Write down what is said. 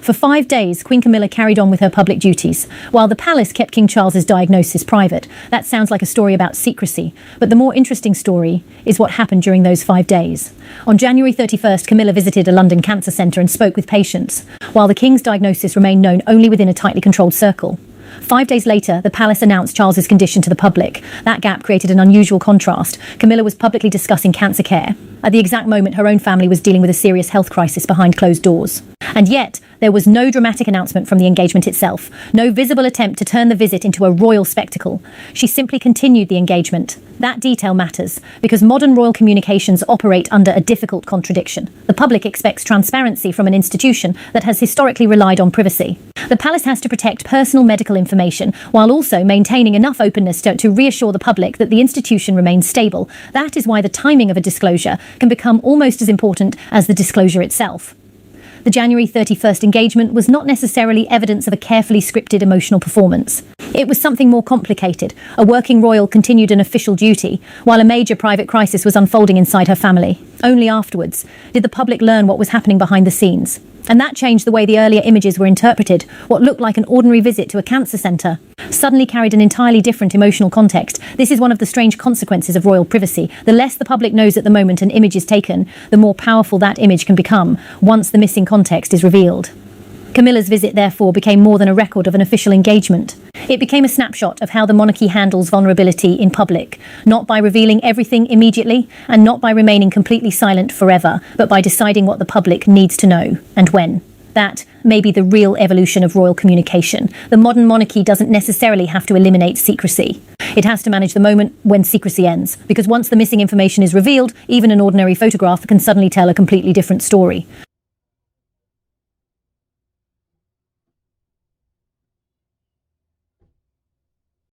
For 5 days, Queen Camilla carried on with her public duties, while the palace kept King Charles's diagnosis private. That sounds like a story about secrecy, but the more interesting story is what happened during those 5 days. On January 31st, Camilla visited a London cancer centre and spoke with patients, while the King's diagnosis remained known only within a tightly controlled circle. 5 days later, the palace announced Charles's condition to the public. That gap created an unusual contrast. Camilla was publicly discussing cancer care. At the exact moment, her own family was dealing with a serious health crisis behind closed doors. And yet, there was no dramatic announcement from the engagement itself, no visible attempt to turn the visit into a royal spectacle. She simply continued the engagement. That detail matters, because modern royal communications operate under a difficult contradiction. The public expects transparency from an institution that has historically relied on privacy. The palace has to protect personal medical information, while also maintaining enough openness to reassure the public that the institution remains stable. That is why the timing of a disclosure can become almost as important as the disclosure itself. The January 31st engagement was not necessarily evidence of a carefully scripted emotional performance. It was something more complicated. A working royal continued an official duty, while a major private crisis was unfolding inside her family. Only afterwards did the public learn what was happening behind the scenes. And that changed the way the earlier images were interpreted. What looked like an ordinary visit to a cancer centre suddenly carried an entirely different emotional context. This is one of the strange consequences of royal privacy. The less the public knows at the moment an image is taken, the more powerful that image can become once the missing context is revealed. Camilla's visit, therefore, became more than a record of an official engagement. It became a snapshot of how the monarchy handles vulnerability in public, not by revealing everything immediately, and not by remaining completely silent forever, but by deciding what the public needs to know, and when. That may be the real evolution of royal communication. The modern monarchy doesn't necessarily have to eliminate secrecy. It has to manage the moment when secrecy ends, because once the missing information is revealed, even an ordinary photograph can suddenly tell a completely different story.